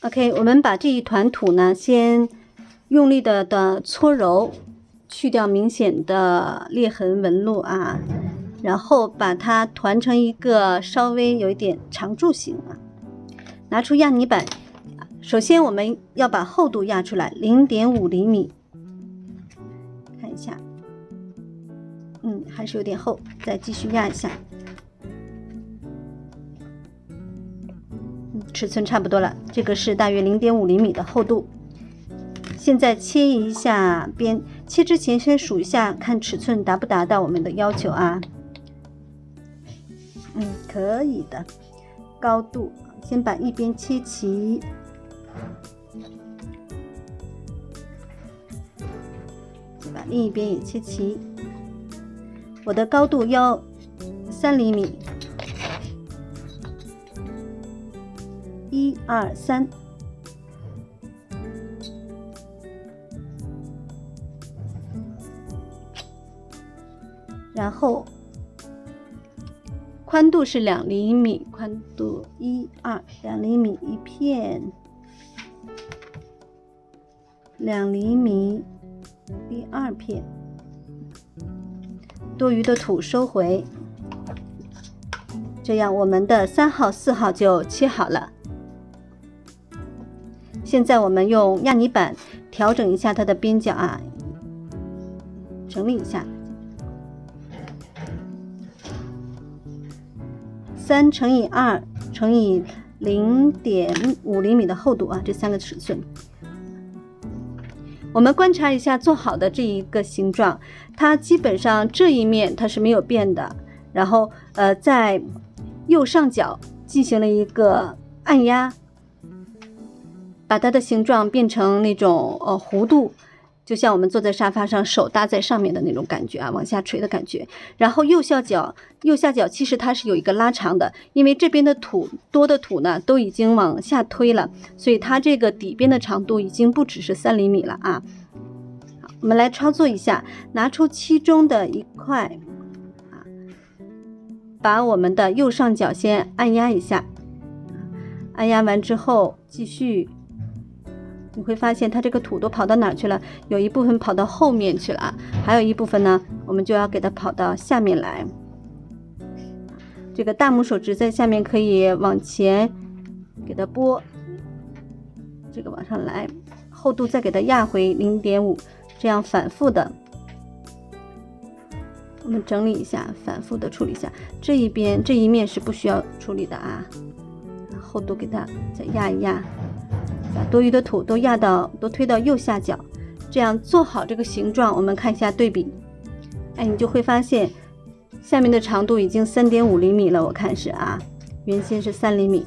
OK， 我们把这一团土呢，先用力的搓揉，去掉明显的裂痕纹路啊，然后把它团成一个稍微有一点长柱形啊。拿出压泥板，首先我们要把厚度压出来，0.5厘米，看一下，还是有点厚，再继续压一下。尺寸差不多了，这个是大约0.5厘米的厚度。现在切一下边，切之前先数一下，看尺寸达不达到我们的要求啊。可以的。高度，先把一边切齐，再把另一边也切齐。我的高度要3厘米。1、2、3，然后宽度是2厘米，宽度1、2， 2厘米一片，2厘米第2片，多余的土收回，这样我们的3号、4号就切好了。现在我们用压泥板调整一下它的边角啊，整理一下。3乘以2乘以0.5厘米的厚度啊，这3个尺寸。我们观察一下做好的这一个形状，它基本上这一面它是没有变的，然后在右上角进行了一个按压，把它的形状变成那种弧度，就像我们坐在沙发上手搭在上面的那种感觉啊，往下垂的感觉。然后右下角其实它是有一个拉长的，因为这边的多的土呢都已经往下推了，所以它这个底边的长度已经不只是3厘米了啊。好，我们来操作一下，拿出其中的一块啊，把我们的右上角先按压一下，按压完之后继续。你会发现它这个土都跑到哪去了？有一部分跑到后面去了啊，还有一部分呢，我们就要给它跑到下面来。这个大拇手指在下面可以往前给它拨，这个往上来，厚度再给它压回0.5，这样反复的，我们整理一下，反复的处理一下。这一面是不需要处理的啊，厚度给它再压一压。把多余的土都推到右下角，这样做好这个形状。我们看一下对比，你就会发现下面的长度已经3.5厘米了，我看是啊，原先是3厘米。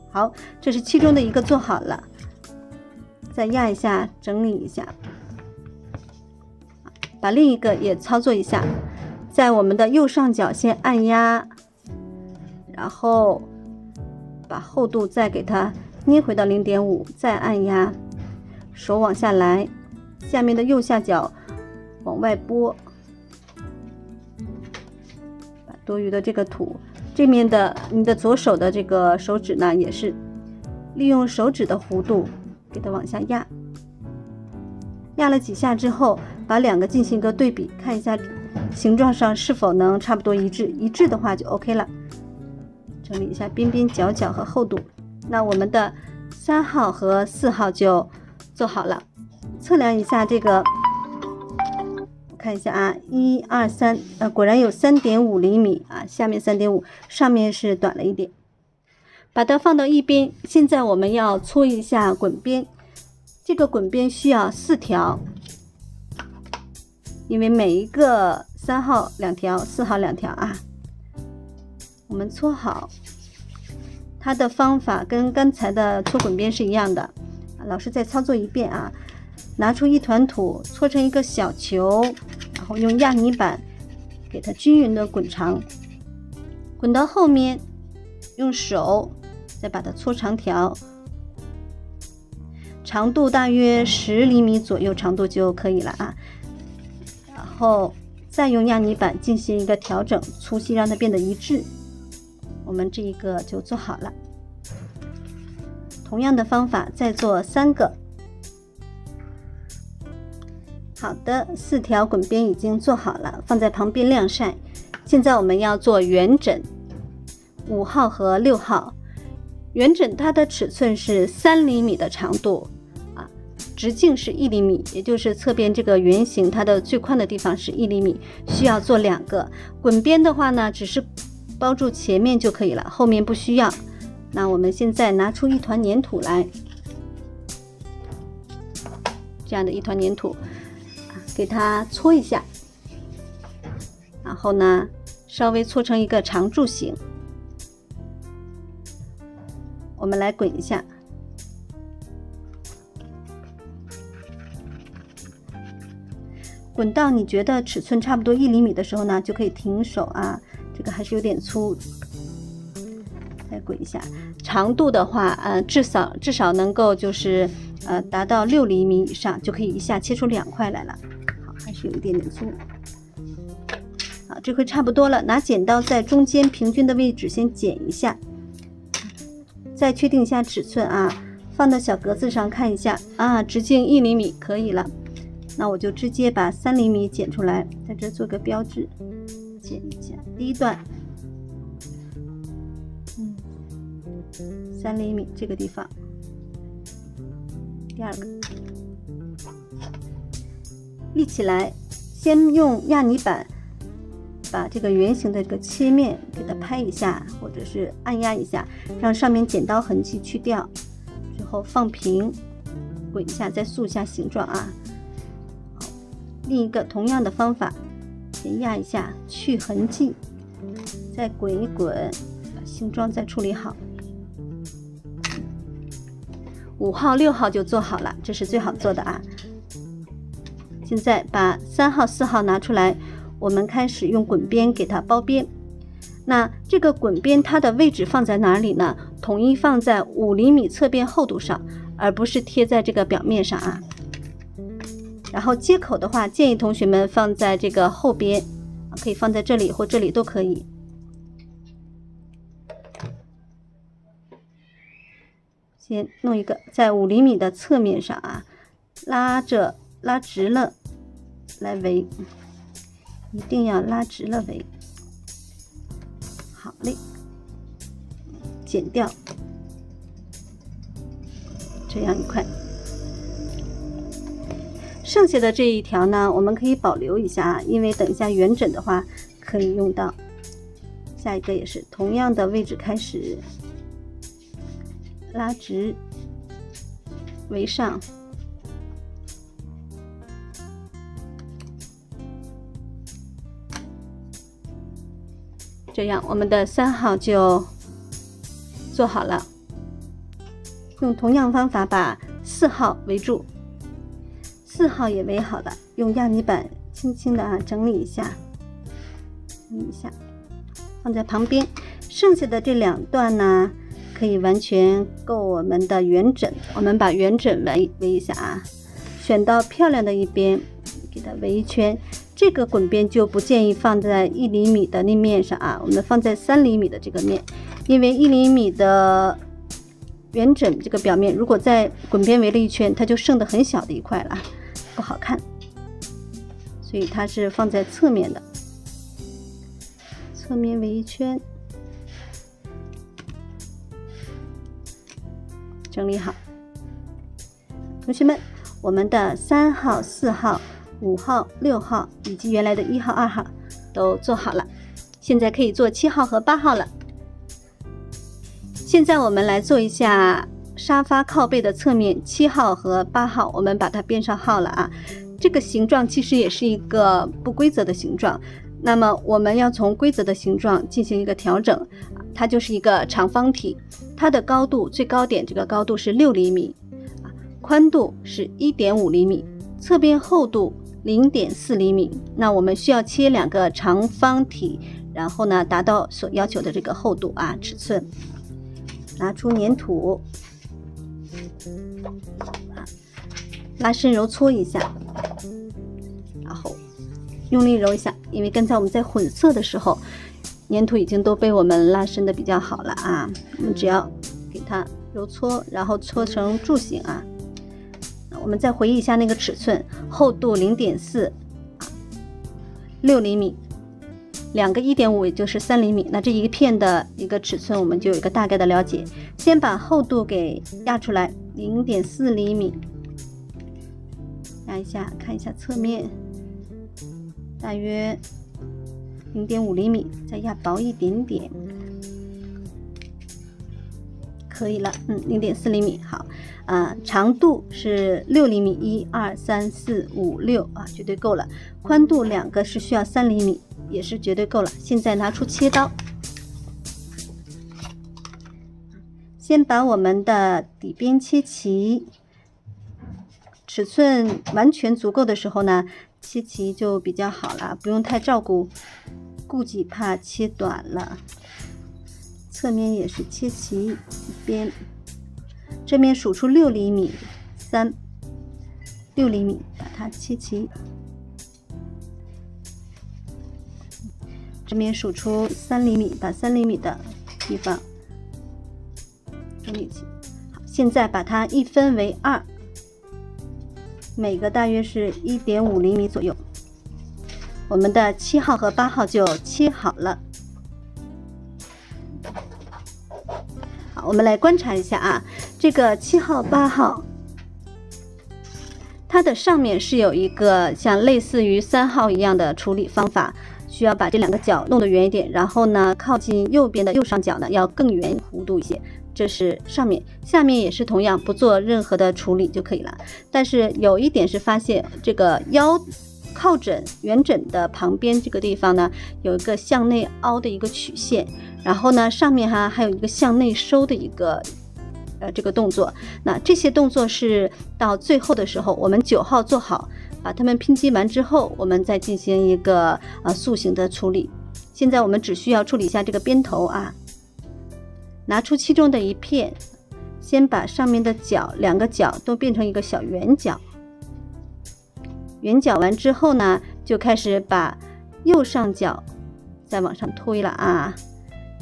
好，这是其中的一个做好了，再压一下，整理一下，把另一个也操作一下，在我们的右上角先按压，然后把厚度再给它捏回到0.5，再按压，手往下来，下面的右下角往外拨，把多余的这个土，这面的你的左手的这个手指呢，也是利用手指的弧度给它往下压，压了几下之后，把两个进行一个对比，看一下形状上是否能差不多一致，一致的话就 OK 了。整理一下边边角角和厚度。那我们的3号和4号就做好了，测量一下这个，看一下啊，1、2、3，果然有3.5厘米啊，下面3.5，上面是短了一点，把它放到一边。现在我们要搓一下滚边，这个滚边需要4条，因为每一个3号2条，4号2条啊，我们搓好。它的方法跟刚才的搓滚边是一样的，老师再操作一遍啊。拿出一团土，搓成一个小球，然后用压泥板给它均匀的滚长，滚到后面，用手再把它搓长条，长度大约10厘米左右长度就可以了啊。然后再用压泥板进行一个调整，粗细让它变得一致。我们这一个就做好了。同样的方法再做3个。好的，4条滚边已经做好了，放在旁边晾晒。现在我们要做圆枕5号和6号。圆枕它的尺寸是3厘米的长度啊，直径是1厘米，也就是侧边这个圆形它的最宽的地方是1厘米，需要做2个。滚边的话呢，只是包住前面就可以了，后面不需要。那我们现在拿出一团粘土来，这样的一团粘土给它搓一下，然后呢稍微搓成一个长柱形，我们来滚一下。滚到你觉得尺寸差不多1厘米的时候呢，就可以停手啊，这个还是有点粗。再滚一下，长度的话，至少能够就是达到6厘米以上，就可以一下切出2块来了。好，还是有一点点粗。好，这回差不多了，拿剪刀在中间平均的位置先剪一下，再确定一下尺寸啊，放到小格子上看一下啊，直径1厘米可以了。那我就直接把3厘米剪出来，在这做个标志，剪一下第一段，3厘米这个地方，第2个立起来，先用压泥板把这个圆形的这个切面给它拍一下，或者是按压一下，让上面剪刀痕迹去掉，之后放平，滚一下，再塑一下形状啊。另一个同样的方法，先压一下去痕迹，再滚一滚，把形状再处理好。5号、6号就做好了，这是最好做的啊。现在把3号、4号拿出来，我们开始用滚边给它包边。那这个滚边它的位置放在哪里呢？统一放在5厘米侧边厚度上，而不是贴在这个表面上啊。然后接口的话，建议同学们放在这个后边，可以放在这里或这里都可以。先弄一个在5厘米的侧面上啊，拉直了来围，一定要拉直了围。好嘞，剪掉这样一块。剩下的这一条呢，我们可以保留一下啊，因为等一下圆枕的话可以用到。下一个也是同样的位置开始拉直，围上，这样我们的3号就做好了。用同样方法把4号围住，4号也围好了，用压泥板轻轻的整理一下，放在旁边。剩下的这2段呢，可以完全够我们的圆枕。我们把圆枕围一下啊，选到漂亮的一边，给它围一圈。这个滚边就不建议放在1厘米的那面上啊，我们放在3厘米的这个面，因为1厘米的圆枕这个表面，如果在滚边围了一圈，它就剩的很小的一块了，不好看，所以它是放在侧面的，侧面围一圈，整理好。同学们，我们的3号、4号、5号、6号以及原来的1号、2号都做好了，现在可以做7号和8号了。现在我们来做一下沙发靠背的侧面，7号和8号，我们把它编上号了啊。这个形状其实也是一个不规则的形状，那么我们要从规则的形状进行一个调整，它就是一个长方体，它的高度最高点这个高度是6厘米，宽度是 1.5 厘米，侧边厚度 0.4 厘米。那我们需要切2个长方体，然后呢达到所要求的这个厚度啊尺寸。拿出粘土，拉伸揉搓一下，然后用力揉一下，因为刚才我们在混色的时候，粘土已经都被我们拉伸的比较好了啊。我们只要给它揉搓，然后搓成柱形啊。我们再回忆一下那个尺寸，厚度0.4， 6厘米，两个1.5，也就是3厘米。那这一片的一个尺寸，我们就有一个大概的了解。先把厚度给压出来，0.4厘米，压一下，看一下侧面，大约0.5厘米，再压薄一点点，可以了。0.4厘米，好。长度是6厘米，1、2、3、4、5、6啊，绝对够了。宽度2个是需要3厘米，也是绝对够了。现在拿出切刀，先把我们的底边切齐，尺寸完全足够的时候呢，切齐就比较好了，不用太顾忌怕切短了。侧面也是切齐一边。这边数出6厘米，3、6厘米，把它切齐。这边数出3厘米，把3厘米的地方整理起。好，现在把它一分为2，每个大约是1.5厘米左右。我们的7号和8号就切好了。好，我们来观察一下啊，这个7号、8号，它的上面是有一个像类似于3号一样的处理方法，需要把这2个角弄得圆一点，然后呢，靠近右边的右上角呢要更圆弧度一些。这是上面，下面也是同样，不做任何的处理就可以了。但是有一点是发现这个腰靠枕圆枕的旁边这个地方呢，有一个向内凹的一个曲线，然后呢，上面还有一个向内收的一个这个动作。那这些动作是到最后的时候，我们9号做好，把它们拼接完之后，我们再进行一个塑形的处理。现在我们只需要处理一下这个边头啊，拿出其中的一片，先把上面的角2个角都变成一个小圆角。圆角完之后呢，就开始把右上角再往上推了啊。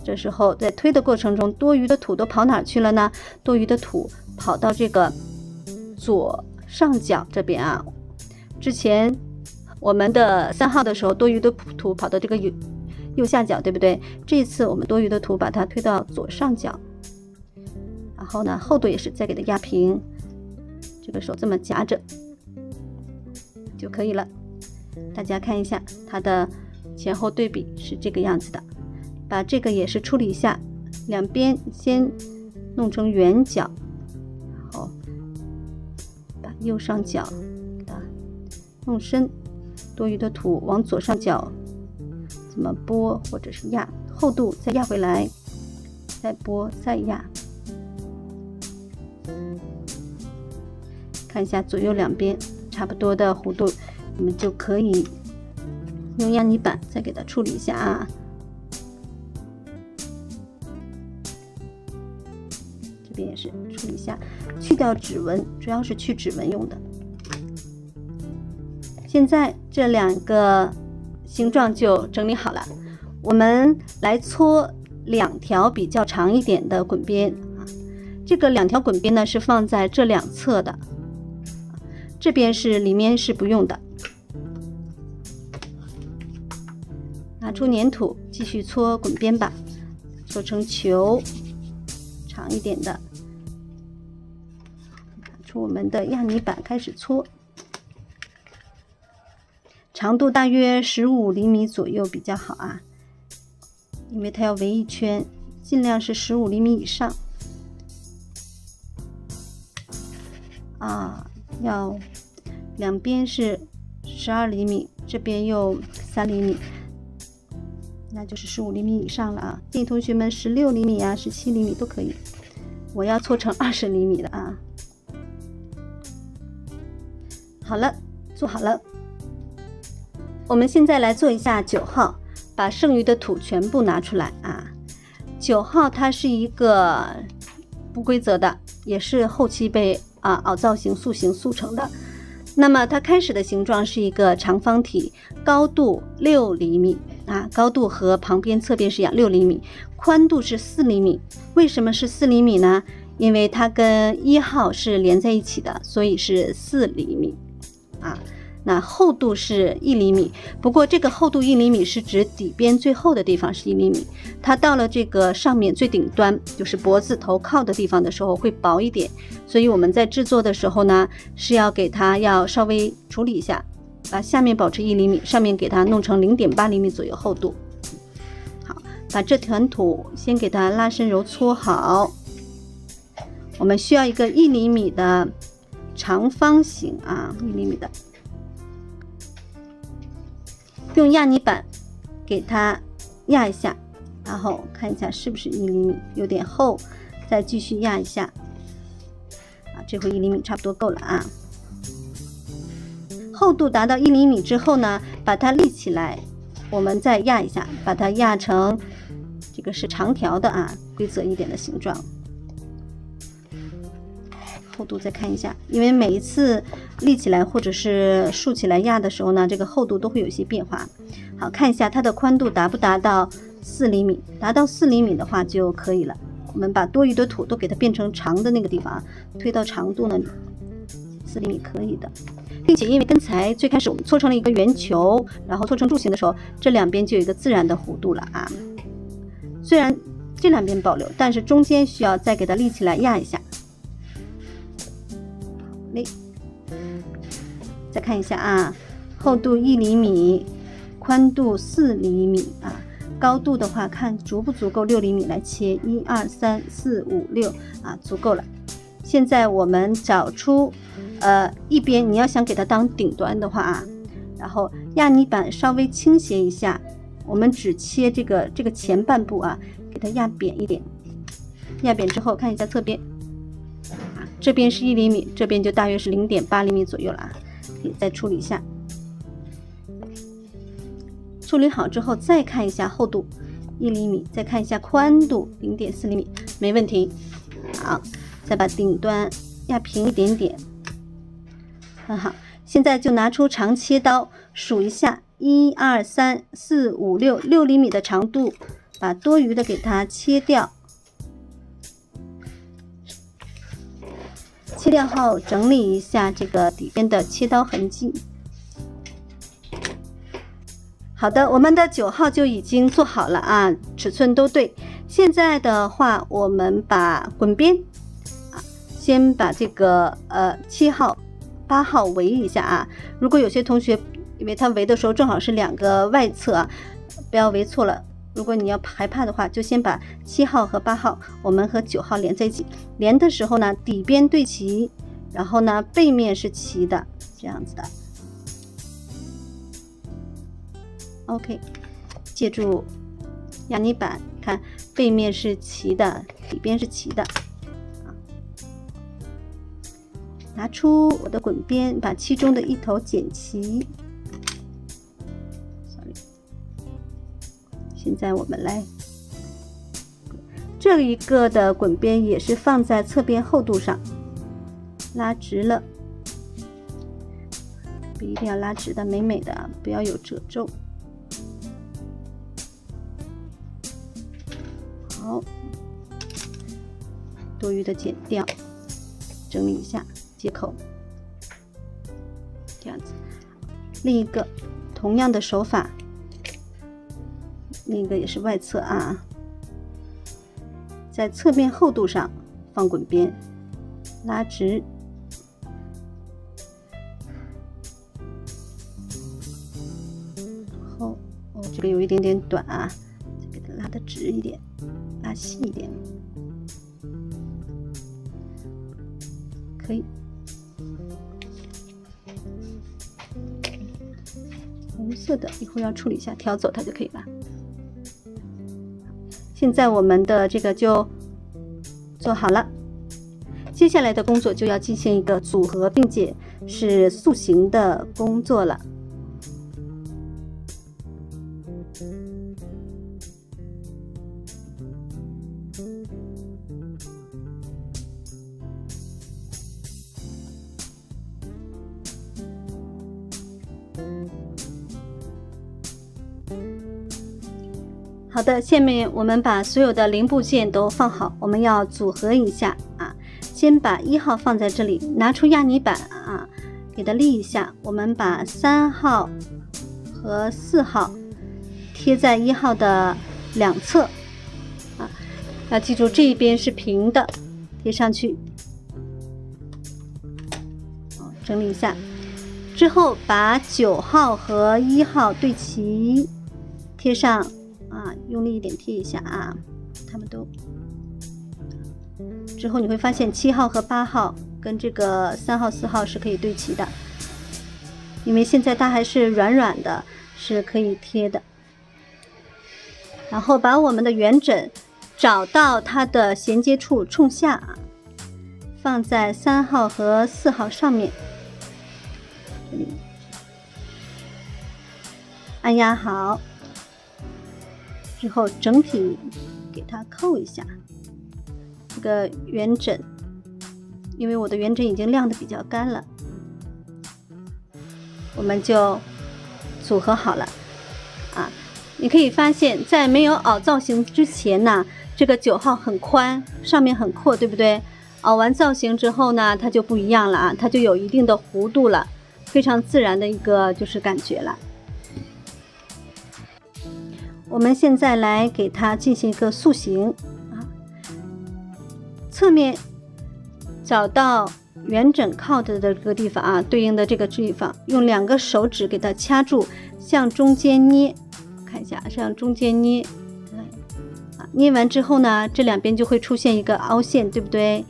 这时候在推的过程中，多余的土都跑哪去了呢？多余的土跑到这个左上角这边啊。之前我们的3号的时候，多余的土跑到这个右下角，对不对？这一次我们多余的土把它推到左上角，然后呢，厚度也是再给它压平，这个手这么夹着就可以了。大家看一下它的前后对比是这个样子的。把这个也是处理一下，两边先弄成圆角，然后把右上角的弄深，多余的土往左上角怎么拨或者是压，厚度再压回来，再拨再压。看一下左右两边差不多的弧度，我们就可以用压泥板再给它处理一下啊。这边也是处理一下，去掉指纹，主要是去指纹用的。现在这两个形状就整理好了，我们来搓2条比较长一点的滚边啊。这个2条滚边呢是放在这2侧的，这边是里面是不用的。拿出粘土继续搓滚边吧，搓成球，长一点的。拿出我们的压泥板开始搓，长度大约15厘米左右比较好啊，因为它要围一圈，尽量是15厘米以上啊。要两边是12厘米，这边又3厘米，那就是15厘米以上了啊。建议同学们16厘米啊，17厘米都可以。我要搓成20厘米的啊。好了，做好了。我们现在来做一下9号，把剩余的土全部拿出来啊。9号它是一个不规则的，也是后期被凹造型塑形塑成的。那么它开始的形状是一个长方体，高度6厘米啊，高度和旁边侧边是一样，6厘米，宽度是4厘米。为什么是4厘米呢？因为它跟1号是连在一起的，所以是4厘米啊。那厚度是1厘米，不过这个厚度1厘米是指底边最厚的地方是1厘米，它到了这个上面最顶端，就是脖子头靠的地方的时候会薄一点，所以我们在制作的时候呢，是要给它要稍微处理一下，把下面保持1厘米，上面给它弄成0.8厘米左右厚度。好，把这团土先给它拉伸揉搓好。我们需要一个1厘米的长方形啊，1厘米的。用压泥板给它压一下，然后看一下是不是1厘米，有点厚，再继续压一下。啊，这回1厘米差不多够了啊。厚度达到1厘米之后呢，把它立起来，我们再压一下，把它压成这个是长条的啊，规则一点的形状。厚度再看一下，因为每一次立起来或者是竖起来压的时候呢，这个厚度都会有一些变化。好，看一下它的宽度达不达到4厘米，达到4厘米的话就可以了。我们把多余的土都给它变成长的那个地方，推到长度那里，4厘米可以的。并且因为刚才最开始我们搓成了一个圆球，然后搓成柱形的时候，这两边就有一个自然的弧度了啊。虽然这两边保留，但是中间需要再给它立起来压一下。再看一下啊，厚度1厘米，宽度4厘米啊，高度的话看足不足够6厘米来切，1、2、3、4、5、6啊，足够了。现在我们找出一边你要想给它当顶端的话啊，然后压泥板稍微倾斜一下，我们只切这个前半部啊，给它压扁一点，压扁之后看一下侧边。这边是1厘米，这边就大约是0.8厘米左右了啊，可以再处理一下。处理好之后再看一下厚度1厘米，再看一下宽度0.4厘米，没问题。好，再把顶端压平一点点，很好。现在就拿出长切刀数一下，1、2、3、4、5、6厘米的长度，把多余的给它切掉。切掉后整理一下这个底边的切刀痕迹。好的，我们的9号就已经做好了啊，尺寸都对。现在的话，我们把滚边啊，先把这个7号、8号围一下啊。如果有些同学因为他围的时候正好是2个外侧啊，不要围错了。如果你要害怕的话，就先把7号和8号我们和9号连在一起，连的时候呢底边对齐，然后呢背面是齐的，这样子的。 OK， 借助压泥板，看背面是齐的，底边是齐的。拿出我的滚边，把其中的一头剪齐。现在我们来，这一个的滚边也是放在侧边厚度上，拉直了，不一定要拉直的，美美的，不要有褶皱。 好，多余的剪掉，整理一下接口，这样子。另一个同样的手法，另一个也是外侧啊，在侧面厚度上放滚边，拉直，后哦，这个有一点点短啊，给它拉得直一点。 拉细一点，可以。红色的一会儿要处理一下，挑走它就可以了。现在我们的这个就做好了，接下来的工作就要进行一个组合并解，是塑形的工作了。 好的，下面我们把所有的零部件都放好，我们要组合一下啊。先把1号放在这里，拿出压泥板啊，给它立一下。我们把3号和4号贴在1号的两侧啊，要记住这一边是平的，贴上去。整理一下之后，把9号和1号对齐，贴上啊，用力一点贴一下啊，它们都。之后你会发现7号和8号跟这个3号、4号是可以对齐的，因为现在它还是软软的，是可以贴的。然后把我们的圆枕找到它的衔接处冲下，放在3号和4号上面。这里按压好之后，整体给它扣一下。这个圆枕，因为我的圆枕已经晾得比较干了，我们就组合好了啊。你可以发现，在没有凹造型之前呢，这个9号很宽，上面很阔，对不对？凹完造型之后呢，它就不一样了啊，它就有一定的弧度了。非常自然的一个就是感觉了。我们现在来给它进行一个塑形啊，侧面找到圆枕靠的这个地方啊，对应的这个地方，用2个手指给它掐住，向中间捏，看一下，向中间捏啊，捏完之后呢，这两边就会出现一个凹陷，对不对？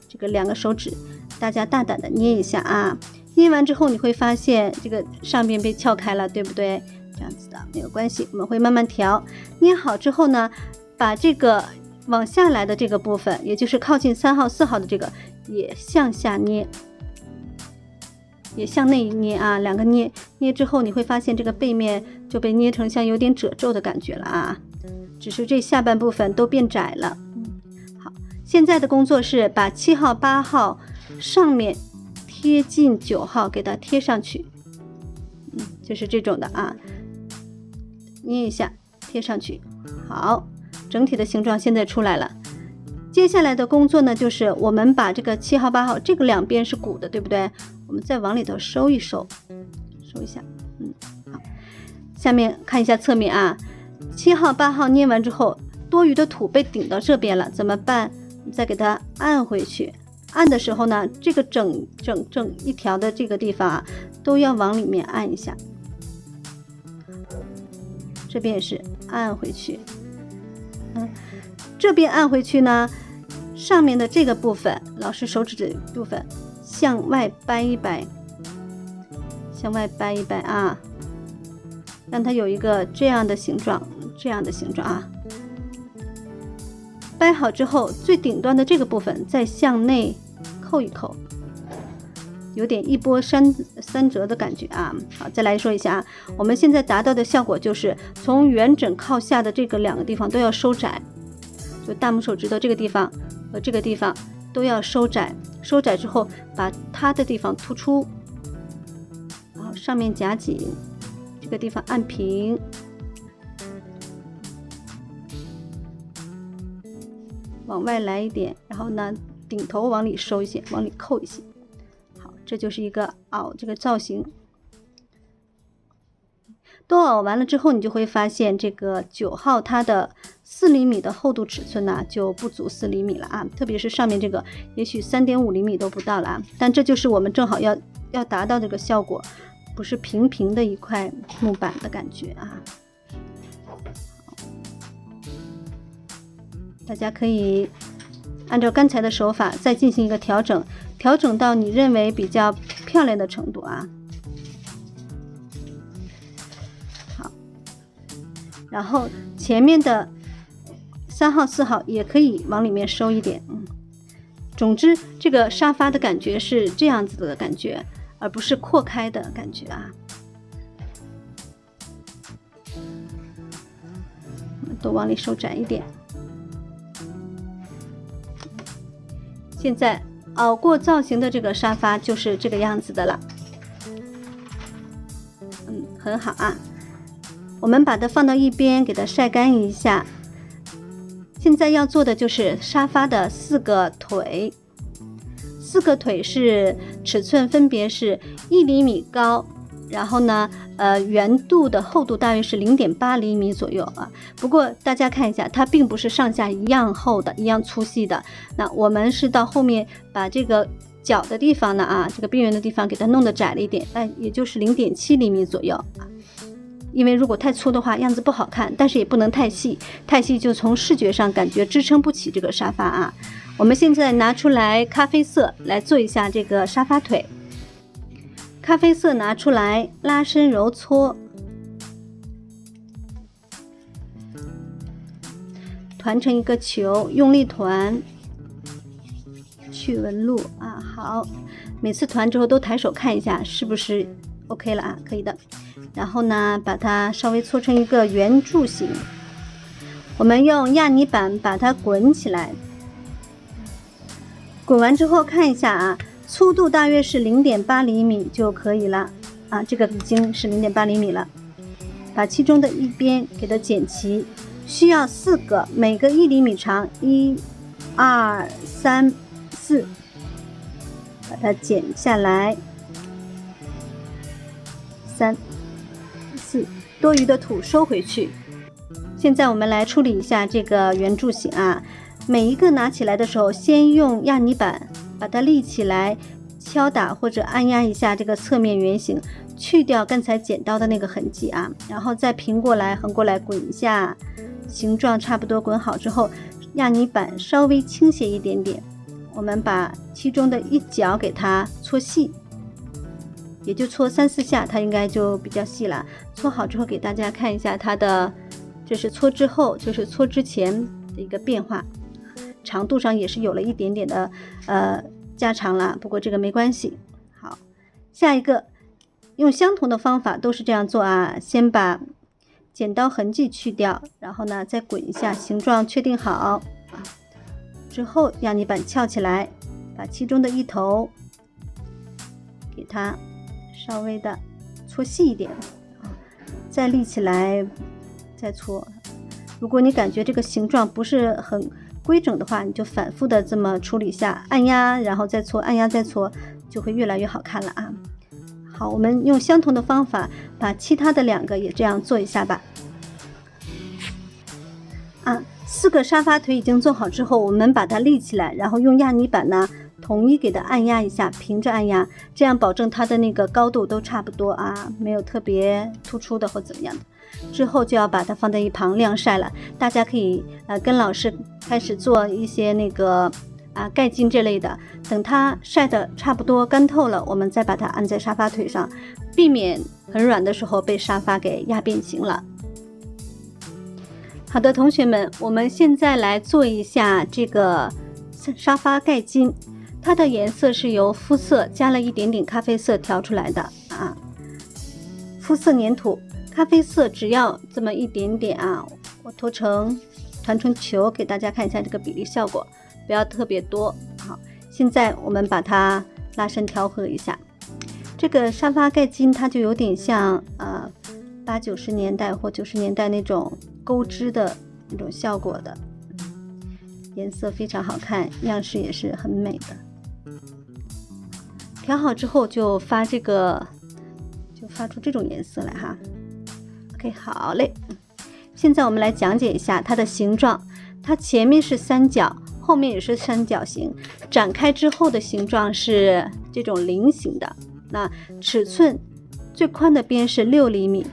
这个2个手指，大家大胆的捏一下啊。捏完之后你会发现这个上边被撬开了，对不对？这样子的没有关系，我们会慢慢调。捏好之后呢，把这个往下来的这个部分，也就是靠近3号、4号的这个，也向下捏，也向内捏啊，2个捏之后，你会发现这个背面就被捏成像有点褶皱的感觉了啊，只是这下半部分都变窄了。好，现在的工作是把7号、8号上面贴近9号，给它贴上去，就是这种的啊，捏一下贴上去。好，整体的形状现在出来了。接下来的工作呢，就是我们把这个7号、8号这个两边是鼓的，对不对？我们再往里头收一收，收一下。好，下面看一下侧面啊，7号、8号捏完之后，多余的土被顶到这边了，怎么办？再给它按回去。按的时候呢，这个整一条的这个地方啊，都要往里面按一下。这边也是按回去，这边按回去呢，上面的这个部分，老师手指的部分向外掰一掰，向外掰一掰啊，让它有一个这样的形状，啊。掰好之后，最顶端的这个部分再向内扣一扣，有点一波三折的感觉啊。好，再来说一下啊，我们现在达到的效果就是从圆枕靠下的这个2个地方都要收窄，就大拇手指头这个地方和这个地方都要收窄，收窄之后把它的地方突出，然后上面夹紧，这个地方按平。往外来一点，然后呢，顶头往里收一些，往里扣一些。好，这就是一个凹这个造型。都凹完了之后，你就会发现这个9号它的4厘米的厚度尺寸呢就不足4厘米了啊，特别是上面这个，也许3.5厘米都不到了啊。但这就是我们正好要达到这个效果，不是平平的一块木板的感觉啊。大家可以按照刚才的手法再进行一个调整，调整到你认为比较漂亮的程度啊。好，然后前面的3号、4号也可以往里面收一点。总之，这个沙发的感觉是这样子的感觉，而不是扩开的感觉啊。都往里收窄一点。现在凹过造型的这个沙发就是这个样子的了，很好啊。我们把它放到一边，给它晒干一下。现在要做的就是沙发的4个腿， 4个腿是尺寸分别是1厘米高，然后呢圆度的厚度大约是 0.8厘米左右啊。不过大家看一下，它并不是上下一样厚的，一样粗细的。那我们是到后面把这个角的地方呢这个边缘的地方给它弄得窄了一点，也就是 0.7厘米左右啊。因为如果太粗的话样子不好看，但是也不能太细，太细就从视觉上感觉支撑不起这个沙发啊。我们现在拿出来咖啡色来做一下这个沙发腿。咖啡色拿出来拉伸揉搓，团成一个球，用力团，去纹路好，每次团之后都抬手看一下是不是 OK 了可以的。然后呢把它稍微搓成一个圆柱形，我们用压泥板把它滚起来，滚完之后看一下粗度大约是 0.8厘米就可以了这个已经是 0.8厘米了。把其中的一边给它剪齐，需要4个，每个1厘米长，1、2、3、4，把它剪下来，3、4，多余的土收回去。现在我们来处理一下这个圆柱形每一个拿起来的时候，先用压泥板把它立起来，敲打或者按压一下这个侧面圆形，去掉刚才剪刀的那个痕迹然后再平过来横过来滚一下，形状差不多滚好之后，压泥板稍微倾斜一点点，我们把其中的一角给它搓细，也就搓3、4下，它应该就比较细了。搓好之后给大家看一下它的，这是搓之后，就是搓之前的一个变化，长度上也是有了一点点的加长了，不过这个没关系。好，下一个用相同的方法都是这样做先把剪刀痕迹去掉，然后呢再滚一下，形状确定好之后，压泥板翘起来，把其中的一头给它稍微的搓细一点再立起来再搓。如果你感觉这个形状不是很规整的话，你就反复的这么处理一下，按压然后再搓，按压再搓，就会越来越好看了好，我们用相同的方法把其他的2个也这样做一下吧。4个沙发腿已经做好之后，我们把它立起来，然后用压泥板呢统一给它按压一下，平着按压，这样保证它的那个高度都差不多没有特别突出的或怎么样的。之后就要把它放在一旁晾晒了。大家可以跟老师开始做一些那个盖巾这类的，等它晒的差不多干透了，我们再把它按在沙发腿上，避免很软的时候被沙发给压变形了。好的，同学们，我们现在来做一下这个沙发盖巾，它的颜色是由肤色加了一点点咖啡色调出来的肤色粘土，咖啡色只要这么一点点我团成球给大家看一下这个比例效果，不要特别多。好，现在我们把它拉伸调和一下。这个沙发盖巾它就有点像80、90年代或90年代那种钩织的那种效果的，颜色非常好看，样式也是很美的。调好之后就发出这种颜色来OK， 好嘞。现在我们来讲解一下它的形状，它前面是三角，后面也是三角形，展开之后的形状是这种菱形的。那尺寸最宽的边是6厘米，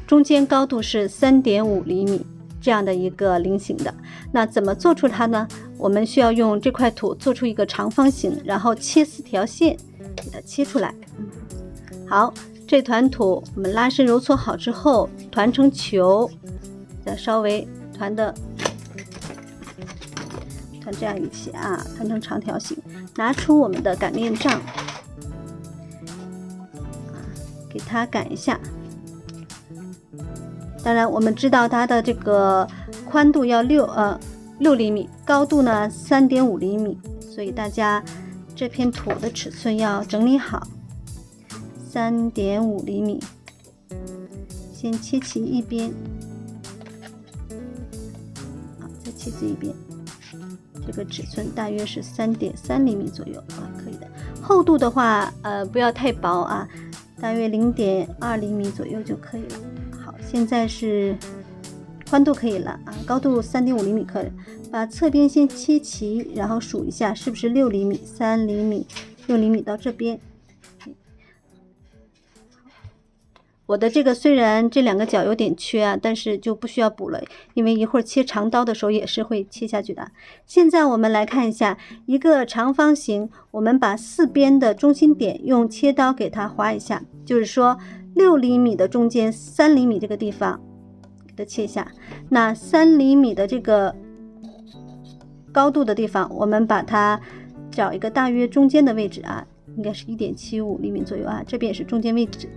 中间高度是 3.5厘米，这样的一个菱形的。那怎么做出它呢？我们需要用这块土做出一个长方形，然后切4条线给它切出来。好，这团土我们拉伸揉搓好之后团成球，再稍微团这样一起团成长条形，拿出我们的擀面杖给它擀一下。当然我们知道它的这个宽度要6厘米，高度呢 3.5厘米，所以大家这片土的尺寸要整理好。3.5厘米，先切齐一边，再切这一边。这个尺寸大约是3.3厘米左右啊，可以的。厚度的话，不要太薄啊，大约0.2厘米左右就可以了。好，现在是宽度可以了啊，高度3.5厘米可以。把侧边先切齐，然后数一下是不是6厘米、3厘米、6厘米到这边。我的这个虽然这2个角有点缺啊，但是就不需要补了，因为一会儿切长刀的时候也是会切下去的。现在我们来看一下一个长方形，我们把4边的中心点用切刀给它划一下，就是说6厘米的中间3厘米这个地方给它切一下，那3厘米的这个高度的地方，我们把它找一个大约中间的位置啊，应该是1.75厘米左右啊，这边也是中间位置。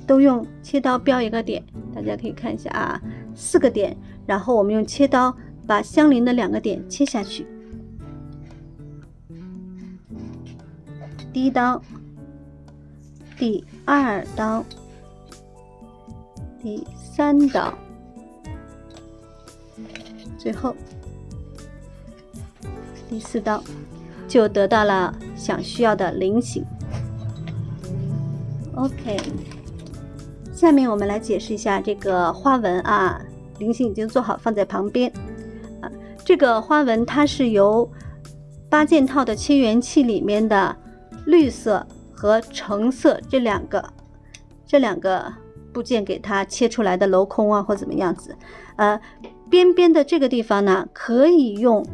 都用切刀标一个点，大家可以看一下啊，4个点，然后我们用切刀把相邻的2个点切下去。第1刀，第2刀，第3刀，最后第4刀，就得到了想需要的菱形。OK。下面我们来解释一下这个花纹啊，菱形已经做好放在旁边啊。这个花纹它是由8件套的切圆器里面的绿色和橙色这两个部件给它切出来的镂空啊，或怎么样子。边边的这个地方呢，可以用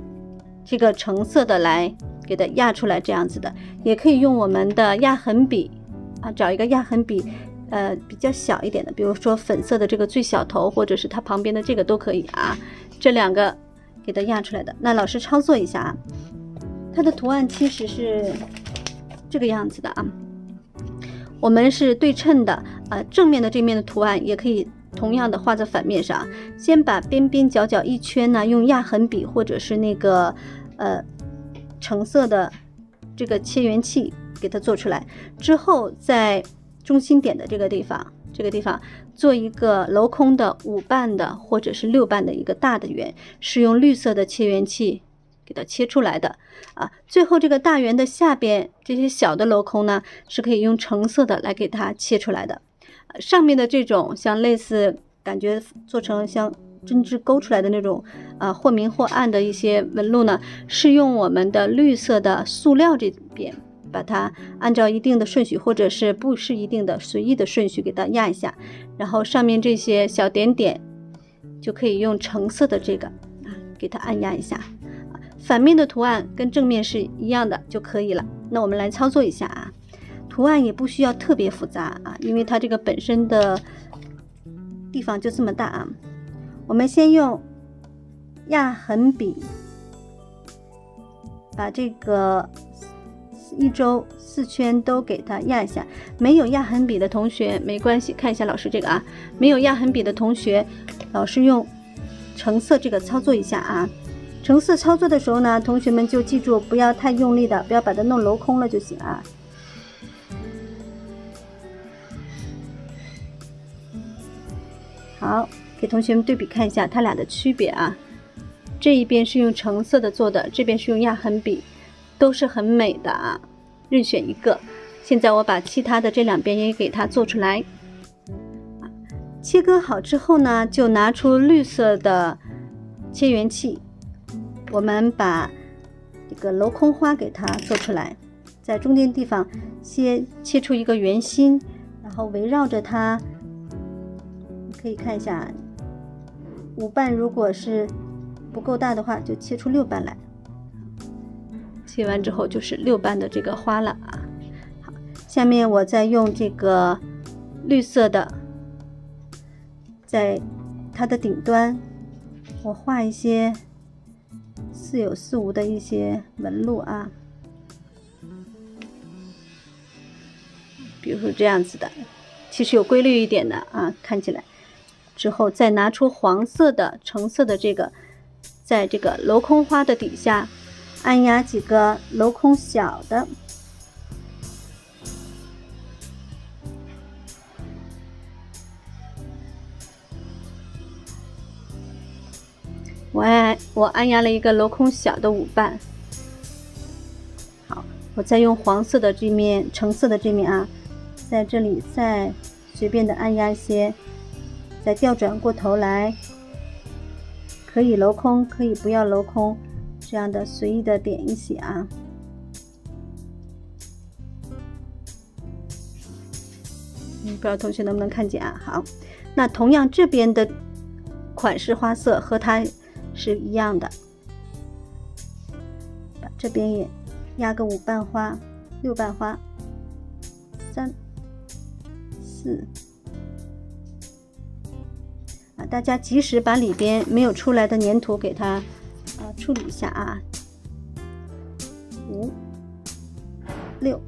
这个橙色的来给它压出来，这样子的，也可以用我们的压痕笔啊，找一个压痕笔。比较小一点的，比如说粉色的这个最小头，或者是它旁边的这个都可以啊。这2个给它压出来的。那老师操作一下啊，它的图案其实是这个样子的啊。我们是对称的啊，正面的这面的图案也可以同样的画在反面上。先把边边角角一圈呢，用压痕笔或者是那个橙色的这个切圆器给它做出来，之后在中心点的这个地方做一个镂空的5瓣的或者是6瓣的一个大的圆，是用绿色的切圆器给它切出来的啊。最后这个大圆的下边这些小的镂空呢，是可以用橙色的来给它切出来的。上面的这种像类似感觉做成像针织勾出来的那种或明或暗的一些纹路呢，是用我们的绿色的塑料这边把它按照一定的顺序，或者是不是一定的随意的顺序给它压一下，然后上面这些小点点就可以用橙色的这个给它按压一下，反面的图案跟正面是一样的就可以了。那我们来操作一下啊，图案也不需要特别复杂啊，因为它这个本身的地方就这么大啊。我们先用压痕笔把这个1周4圈都给它压一下。没有压痕笔的同学没关系，看一下老师这个啊，没有压痕笔的同学，老师用橙色这个操作一下啊。橙色操作的时候呢，同学们就记住不要太用力的，不要把它弄镂空了就行啊。好，给同学们对比看一下它俩的区别啊。这一边是用橙色的做的，这边是用压痕笔，都是很美的啊，任选一个。现在我把其他的这2边也给它做出来。切割好之后呢，就拿出绿色的切圆器，我们把这个镂空花给它做出来，在中间地方先切出一个圆心，然后围绕着它，你可以看一下5瓣，如果是不够大的话，就切出6瓣来。切完之后就是6瓣的这个花了啊。好，下面我再用这个绿色的，在它的顶端，我画一些似有似无的一些纹路啊，比如说这样子的，其实有规律一点的啊，看起来。之后再拿出黄色的、橙色的这个，在这个镂空花的底下按压几个镂空小的，我我按压了一个镂空小的5瓣。好，我再用黄色的这面，橙色的这面啊，在这里再随便的按压一些，再调转过头来，可以镂空，可以不要镂空，这样的随意的点一些啊。不知道同学能不能看见啊？好，那同样这边的款式花色和它是一样的，把这边也压个5瓣花、6瓣花，3、4。大家及时把里边没有出来的粘土给它处理一下啊。5、6，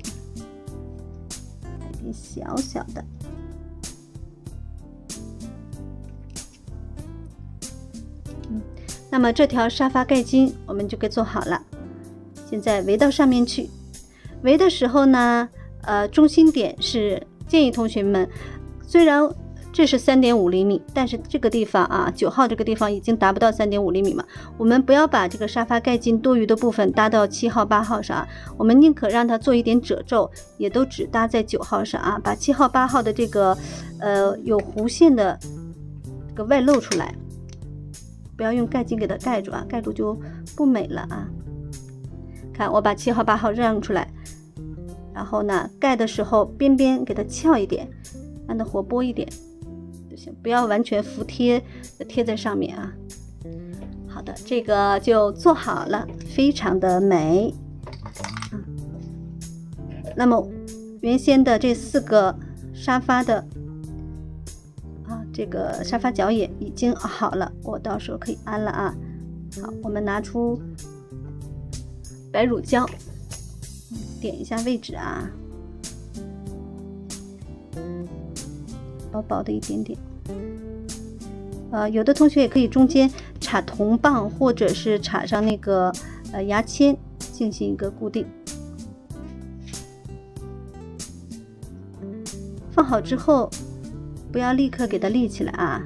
来一点小小的。那么这条沙发盖巾我们就给做好了，现在围到上面去。围的时候呢，中心点是建议同学们，虽然这是3.5厘米，但是这个地方啊，9号这个地方已经达不到3.5厘米嘛，我们不要把这个沙发盖巾多余的部分搭到7号、8号上，我们宁可让它做一点褶皱，也都只搭在9号上啊，把7号、8号的这个有弧线的这个外露出来。不要用盖巾给它盖住啊，盖住就不美了啊。看我把7号、8号让出来，然后呢，盖的时候边边给它翘一点，让它活泼一点就行，不要完全服贴在上面啊。好的，这个就做好了，非常的美。那么原先的这4个沙发的这个沙发角也已经好了，我到时候可以安了啊。好，我们拿出白乳胶，点一下位置啊，薄薄的一点点。有的同学也可以中间插铜棒，或者是插上那个牙签，进行一个固定。放好之后，不要立刻给它立起来啊！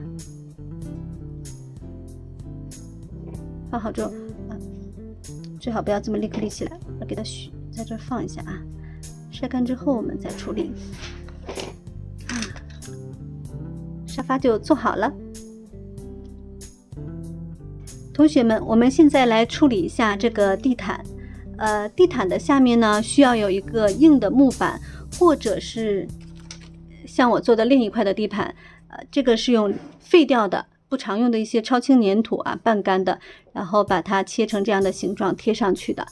放好之后，最好不要这么立刻立起来，要给它在这放一下啊。晒干之后我们再处理。沙发就做好了。同学们，我们现在来处理一下这个地毯。地毯的下面呢，需要有一个硬的木板，或者是像我做的另一块的地毯，这个是用废掉的不常用的一些超轻粘土啊，半干的，然后把它切成这样的形状贴上去的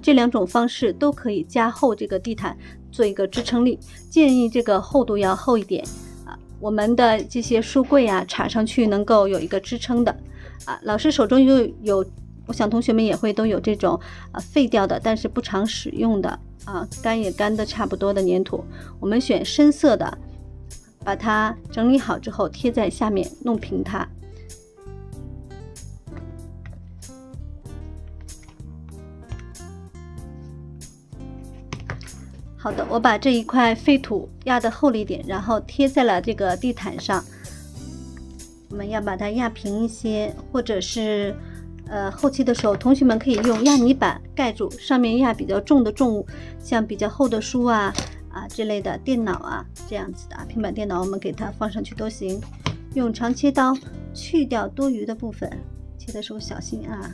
这2种方式都可以加厚这个地毯，做一个支撑力。建议这个厚度要厚一点我们的这些书柜啊，插上去能够有一个支撑的老师手中有，我想同学们也会都有这种废掉的，但是不常使用的干也干的差不多的粘土，我们选深色的。把它整理好之后贴在下面，弄平它。好的，我把这一块废土压得厚了一点，然后贴在了这个地毯上。我们要把它压平一些，或者是后期的时候，同学们可以用压泥板盖住，上面压比较重的重物，像比较厚的书这类的电脑这样子的平板电脑，我们给它放上去都行。用长切刀去掉多余的部分，切的时候小心啊。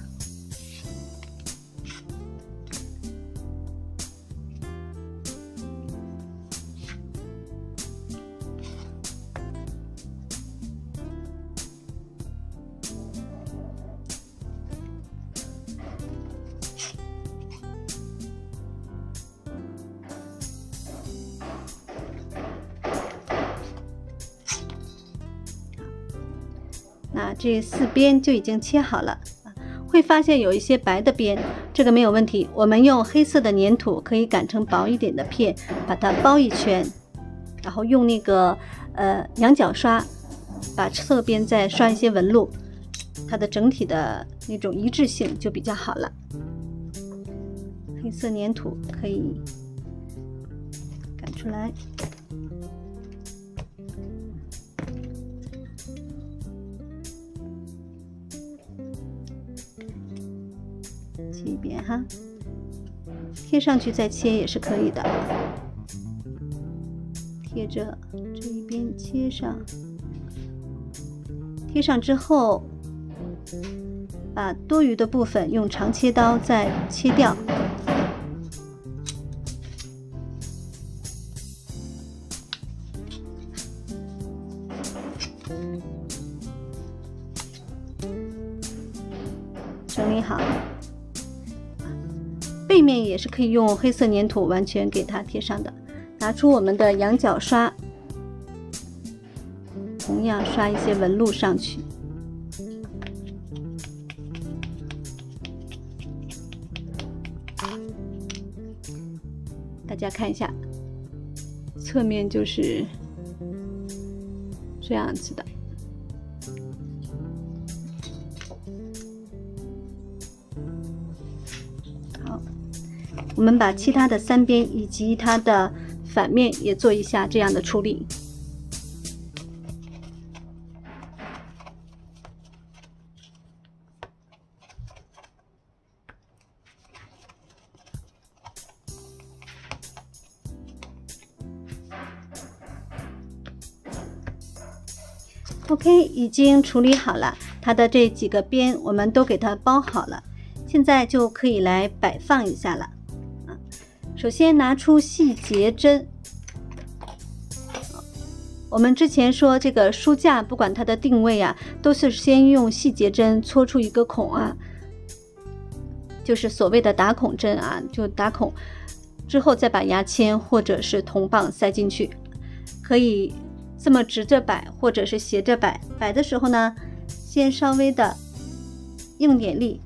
那这4边就已经切好了，会发现有一些白的边，这个没有问题。我们用黑色的粘土可以擀成薄一点的片，把它包一圈，然后用那个羊角刷把侧边再刷一些纹路，它的整体的那种一致性就比较好了。黑色粘土可以擀出来。点哈，贴上去再切也是可以的。贴着这一边切上，贴上之后，把多余的部分用长切刀再切掉。整理好，背面也是可以用黑色粘土完全给它贴上的。拿出我们的羊角刷，同样刷一些纹路上去。大家看一下，侧面就是这样子的。好，我们把其他的3边以及它的反面也做一下这样的处理。OK， 已经处理好了，它的这几个边我们都给它包好了，现在就可以来摆放一下了。首先拿出细节针，我们之前说这个书架不管它的定位啊，都是先用细节针戳出一个孔啊，就是所谓的打孔针啊，就打孔之后再把牙签或者是铜棒塞进去，可以这么直着摆或者是斜着摆。摆的时候呢，先稍微的用点力，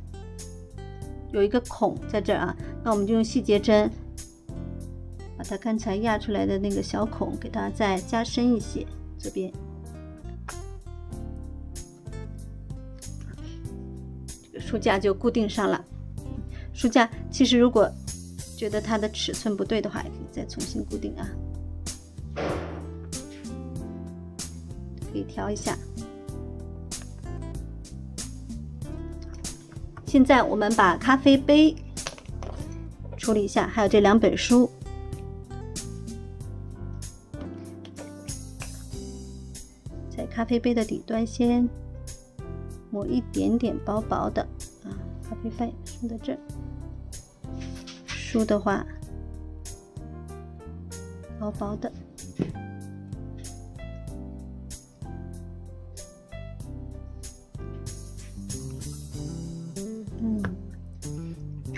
有一个孔在这儿啊，那我们就用细节针把它刚才压出来的那个小孔给它再加深一些，这边这个书架就固定上了。书架其实如果觉得它的尺寸不对的话，也可以再重新固定啊，可以调一下。现在我们把咖啡杯处理一下，还有这2本书。在咖啡杯的底端先抹一点点薄薄的啊，咖啡杯放在这儿。书的话，薄薄的。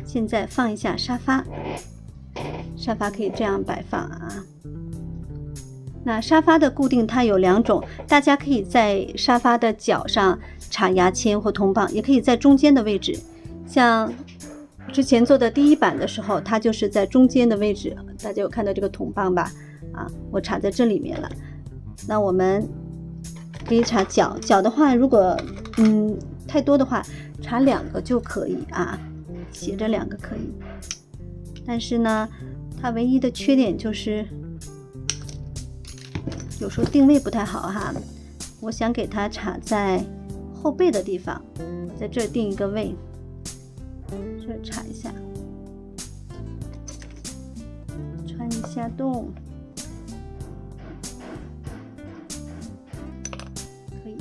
现在放一下沙发，沙发可以这样摆放啊。那沙发的固定它有2种，大家可以在沙发的角上插牙签或铜棒，也可以在中间的位置。像之前做的第1版的时候，它就是在中间的位置，大家有看到这个铜棒吧？啊，我插在这里面了。那我们可以插角，角的话，如果太多的话，插2个就可以啊。斜着2个可以，但是呢，它唯一的缺点就是有时候定位不太好哈。我想给它插在后背的地方，在这定一个位，这插一下，穿一下洞，可以。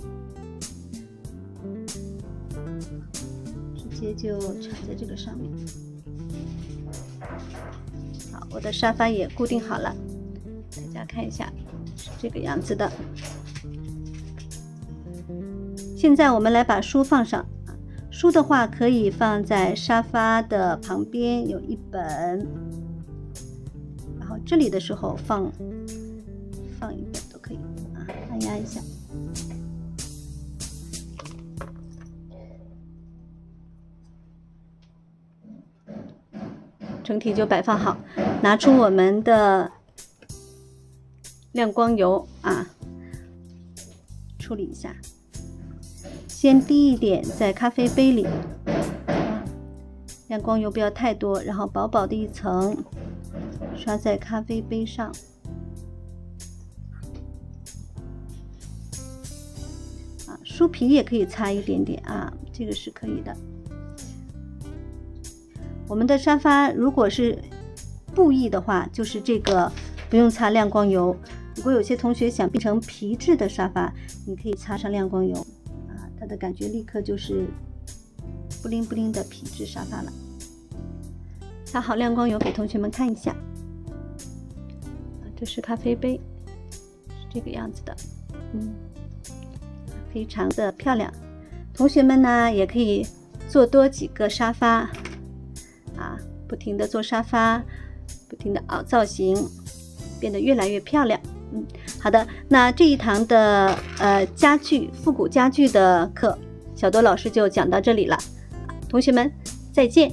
直接就插在这个上面。好，我的沙发也固定好了，大家看一下，是这个样子的。现在我们来把书放上，书的话可以放在沙发的旁边，有1本，然后这里的时候放1本都可以啊，按压一下。整体就摆放好，拿出我们的亮光油啊，处理一下，先滴一点在咖啡杯里，亮光油不要太多，然后薄薄的一层刷在咖啡杯上。书皮也可以擦一点点啊，这个是可以的。我们的沙发如果是布艺的话，就是这个不用擦亮光油。如果有些同学想变成皮质的沙发，你可以擦上亮光油啊，它的感觉立刻就是布灵布灵的皮质沙发了。擦好亮光油给同学们看一下，这是咖啡杯，是这个样子的，非常的漂亮。同学们呢也可以做多几个沙发啊，不停的做沙发，不停的凹造型，变得越来越漂亮。好的，那这一堂的家具复古家具的课，小多老师就讲到这里了，同学们再见。